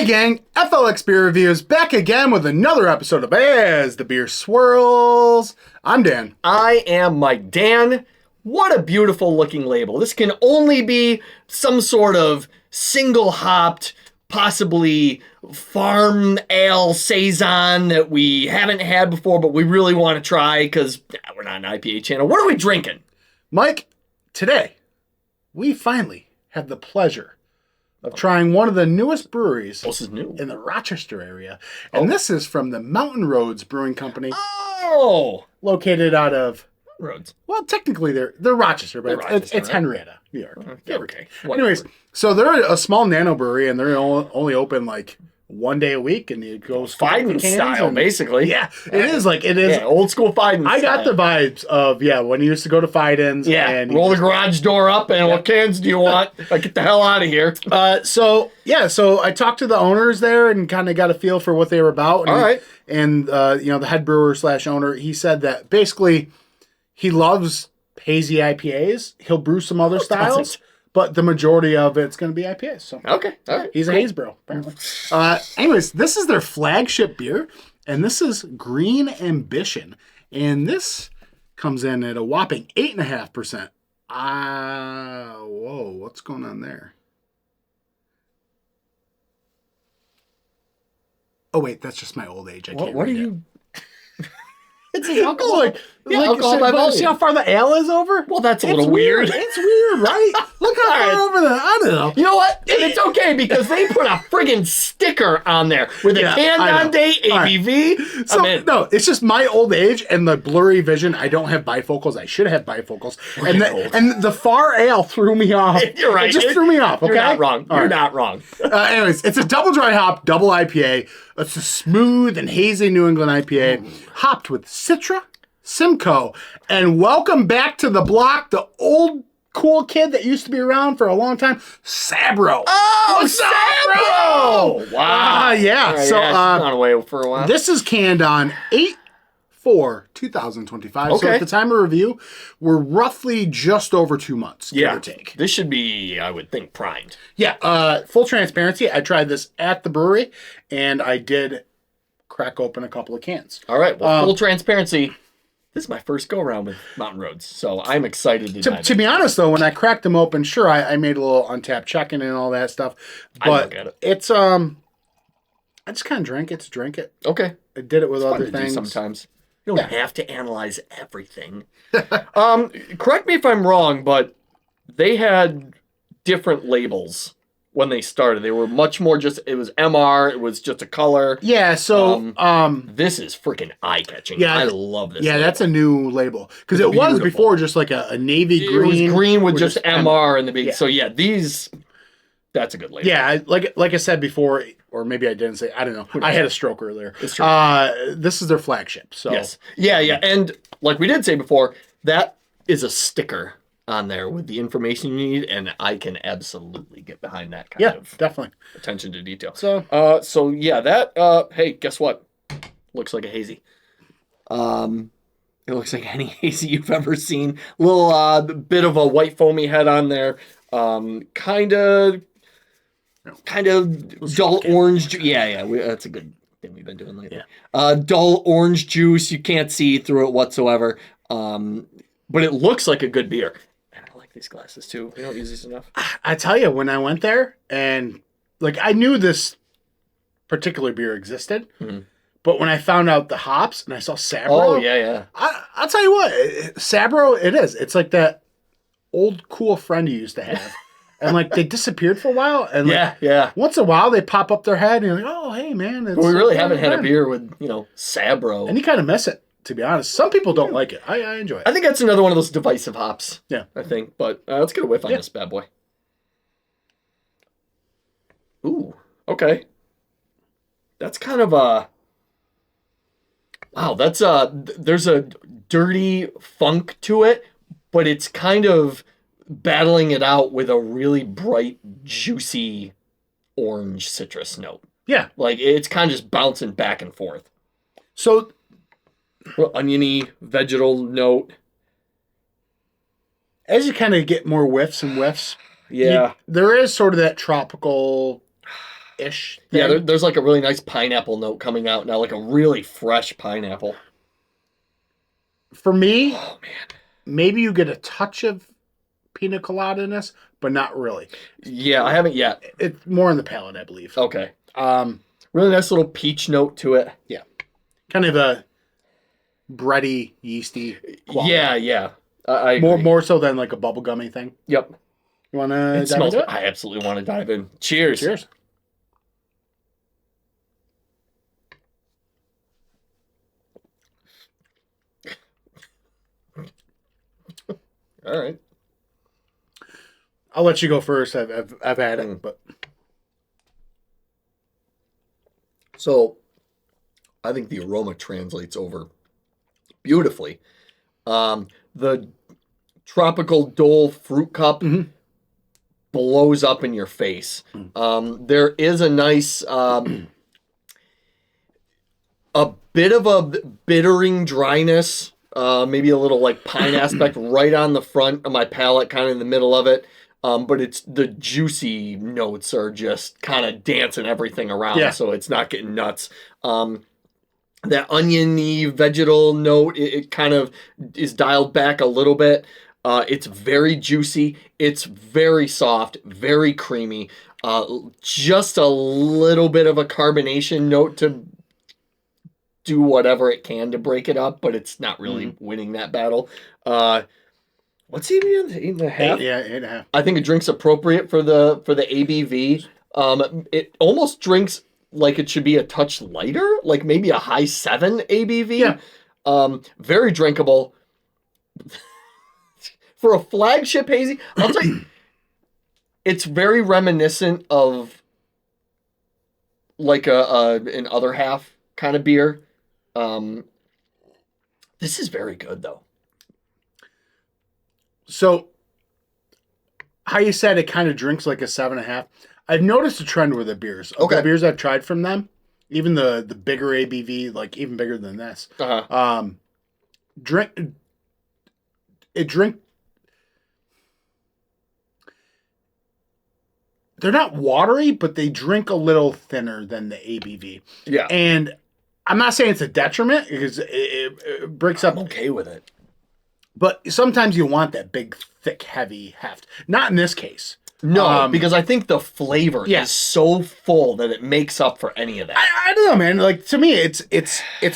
Hey gang, FLX Beer Reviews back again with another episode of As the Beer Swirls. I'm Dan. I am Mike. Dan, what a beautiful looking label. This can only be some sort of single hopped, possibly farm ale saison that we haven't had before, but we really want to try because we're not an IPA channel. What are we drinking? Mike, today we finally have the pleasure of trying one of the newest breweries This is new. in the Rochester area. And this is from the Mountain Roads Brewing Company, Oh! located out of, Roads. well, technically they're Rochester, but They're Rochester, it's right? Henrietta, New York. Okay. Anyways, so they're a small nano brewery, and they're only open like one day a week, and it goes Fiden style, basically. Yeah, it is. Yeah, old school Fiden I style. got the vibes of, when you used to go to Fiden's. Yeah, and roll the garage door up, and what cans do you want? Get the hell out of here. So I talked to the owners there and kind of got a feel for what they were about. And, All right. And, the head brewer / owner, he said that basically he loves hazy IPAs. He'll brew some other styles, but the majority of it's going to be IPAs. So Okay, all right. he's a haze bro, apparently. Anyways, this is their flagship beer, and this is Green Ambition. And this comes in at a whopping 8.5%. Whoa, what's going on there? Oh, wait, that's just my old age. I can't What are read it. you... It's an alcohol. Alcohol by volume. See how far the ale is over? Well, that's a little weird. It's weird, right? Look how far over the... I don't know. You know what? And it's okay because they put a friggin' sticker on there with a can-on date, ABV. So, no, it's just my old age and the blurry vision. I don't have bifocals. I should have bifocals. And the far ale threw me off. You're right. It just threw me off, okay? You're not wrong. All You're right. not wrong. Anyways, it's a double dry hop, double IPA. It's a smooth and hazy New England IPA, hopped with Citra, Simcoe, and welcome back to the block, the old cool kid that used to be around for a long time, Sabro. Oh, What's up, Sabro! Wow. Yeah. All right, So it's gone away for a while. this is canned on 8/4/2025. So Okay. at the time of review, we're roughly just over 2 months, give or take. This should be, I would think, primed. Yeah. Full transparency, I tried this at the brewery, and I did crack open a couple of cans. All right. Well, full transparency. This is my first go-around with Mountain Roads, so I'm excited To be honest, though, when I cracked them open, sure, I made a little untapped check-in and all that stuff. But look at it. it's, I just kind of drank it to drink it. Okay. I did it with Fun other to do things. sometimes. You don't have to analyze everything. Correct me if I'm wrong, but they had different labels when they started. They were much more just, it was MR, it was just a color. Yeah, so, This is freaking eye-catching. Yeah, I love this. yeah, label. that's a new label. Because it was beautiful. before just like a navy green. It was green with just M. MR in the beginning. Yeah. So yeah, that's a good label. Yeah, like I said before, or maybe I didn't say, I don't know. I had a stroke earlier. It's true. This is their flagship. So Yes. Yeah. And like we did say before, that is a sticker on there with the information you need, and I can absolutely get behind that kind of definitely. attention to detail. So, So yeah, that hey, guess what? Looks like a hazy. It looks like any hazy you've ever seen. Little bit of a white foamy head on there. Kind of dull orange. Yeah. That's a good thing we've been doing lately. Yeah. Dull orange juice. You can't see through it whatsoever. But it looks like a good beer. And I like these glasses too. We don't use these enough. I tell you, when I went there, and like I knew this particular beer existed, but when I found out the hops and I saw Sabro, Oh yeah. I'll tell you what, Sabro, it is. It's like that old cool friend you used to have. And like they disappeared for a while. And like, Yeah. once in a while they pop up their head and you're like, oh, hey, man. It's But we really so haven't had a fun. beer with, Sabro. And you kind of miss it, to be honest. Some people don't like it. I enjoy it. I think that's another one of those divisive hops. Yeah. I think. But let's get a whiff on this bad boy. Ooh, okay. That's kind of a... Wow, that's there's a dirty funk to it, but it's kind of battling it out with a really bright, juicy orange citrus note. Yeah. Like, it's kind of just bouncing back and forth. So, Oniony, vegetal note. as you kind of get more whiffs and whiffs, Yeah. there is sort of that tropical ish. Yeah, there's like a really nice pineapple note coming out now, like a really fresh pineapple. For me, Oh man. maybe you get a touch of pina colada in this, but not really. Yeah, I haven't yet. It's more in the palate, I believe. Okay. Really nice little peach note to it. Yeah. Kind of a bready, yeasty quality. Yeah. I agree. More so than like a bubblegummy thing. Yep. You want to It smells. I absolutely want to dive in. Cheers. Cheers. All right. I'll let you go first. I've had it, but So, I think the aroma translates over beautifully. The tropical Dole fruit cup blows up in your face. There is a nice, a bit of a bittering dryness, maybe a little like pine aspect right on the front of my palate, kind of in the middle of it. But it's the juicy notes are just kind of dancing everything around, so it's not getting nuts. That oniony vegetal note, it kind of is dialed back a little bit. It's very juicy. It's very soft, very creamy. Just a little bit of a carbonation note to do whatever it can to break it up, but it's not really winning that battle. What's he doing? 8.5? Yeah, 8.5. I think it drinks appropriate for the ABV. It almost drinks like it should be a touch lighter, like maybe a high 7 ABV. Yeah. Very drinkable. For a flagship hazy, I'll tell you, it's very reminiscent of like an other half kind of beer. This is very good though. So, how you said it kind of drinks like a 7.5. I've noticed a trend with the beers. Okay. The beers I've tried from them, even the bigger ABV, like even bigger than this. Drink. They're not watery, but they drink a little thinner than the ABV. Yeah. And I'm not saying it's a detriment because it breaks up. I'm okay with it. But sometimes you want that big, thick, heavy heft. Not in this case. No, because I think the flavor is so full that it makes up for any of that. I don't know, man. Like to me, it's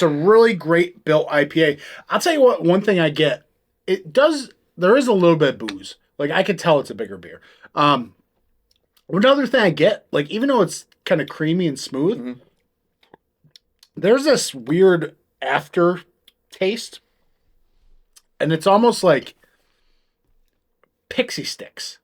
a really great built IPA. I'll tell you what. One thing I get, there is a little bit of booze. Like I could tell it's a bigger beer. Another thing I get, like even though it's kind of creamy and smooth, there's this weird after taste. And it's almost like pixie sticks.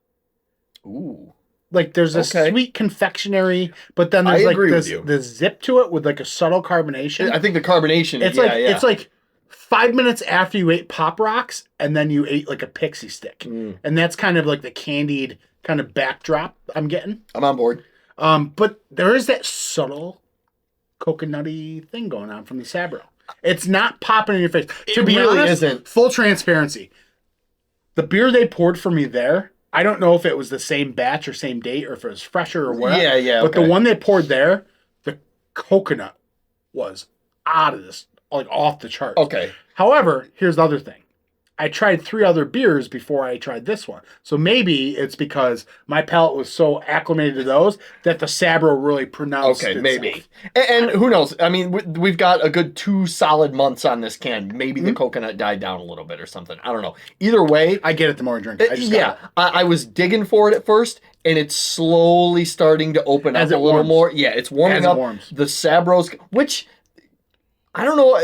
Ooh. Like there's a sweet confectionery, but then there's like the zip to it with like a subtle carbonation. I think the carbonation, it's like 5 minutes after you ate Pop Rocks and then you ate like a pixie stick. And that's kind of like the candied kind of backdrop I'm getting. I'm on board. But there is that subtle coconutty thing going on from the Sabro. It's not popping in your face. To be honest, full transparency. The beer they poured for me there, I don't know if it was the same batch or same date or if it was fresher or what. Yeah. But the one they poured there, the coconut was out of this, like off the chart. Okay. However, here's the other thing. I tried 3 other beers before I tried this one. So maybe it's because my palate was so acclimated to those that the Sabro really pronounced itself. Maybe. And who knows? I mean, we've got a good 2 solid months on this can. Maybe the coconut died down a little bit or something. I don't know. Either way. I get it the more I drink it. I was digging for it at first, and it's slowly starting to open up a little more. Yeah, it's warming up. The Sabro's, which, I don't know,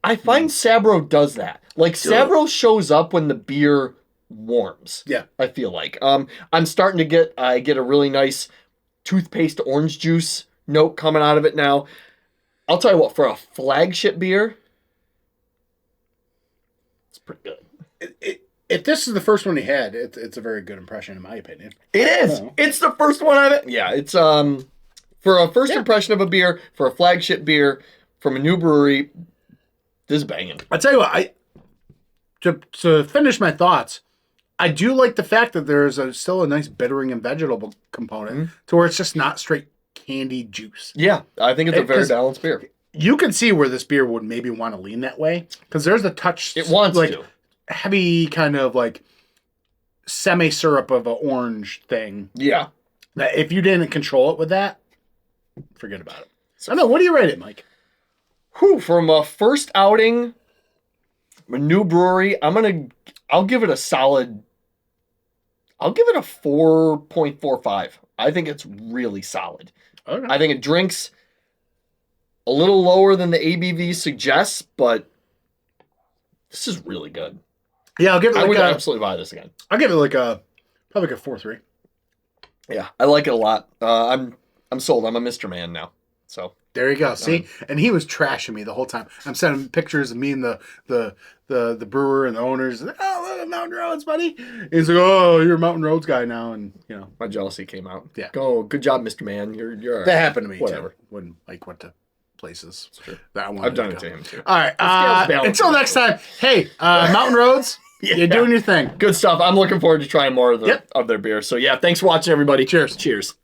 I find Sabro does that. Like, Sabro shows up when the beer warms. Yeah. I feel like. I'm starting to get a really nice toothpaste orange juice note coming out of it now. I'll tell you what, for a flagship beer, it's pretty good. If this is the first one he had, it's a very good impression in my opinion. It is. It's the first one I've had. Yeah, it's for a first impression of a beer, for a flagship beer from a new brewery, this is banging. I'll tell you what, to finish my thoughts, I do like the fact that there is still a nice bittering and vegetable component to where it's just not straight candy juice. Yeah, I think it's a very balanced beer. You can see where this beer would maybe want to lean that way because there's a touch. It wants like to. heavy kind of like semi syrup of an orange thing. Yeah. That if you didn't control it with that, forget about it. So, I know. What do you rate it, Mike? From a first outing, a new brewery, I'll give it a solid. I'll give it a 4.45. I think it's really solid. Okay. I think it drinks a little lower than the ABV suggests, but this is really good. Yeah, I'll give it. I would absolutely buy this again. I'll give it probably like a 4.3. Yeah, I like it a lot. I'm sold. I'm a Mr. Man now. So there you go. See, and he was trashing me the whole time. I'm sending pictures of me and the brewer and the owners. Oh, look at Mountain Roads, buddy. He's like, oh, you're a Mountain Roads guy now, and my jealousy came out. Yeah. Go, good job, Mr. Man. You're that happened to me whatever. too. When went to places. It's true. That I I've done it to him too. All right. Until next time. Hey, Mountain Roads. Yeah. You're doing your thing. Good stuff. I'm looking forward to trying more of their beer. So yeah, thanks for watching, everybody. Cheers. Cheers.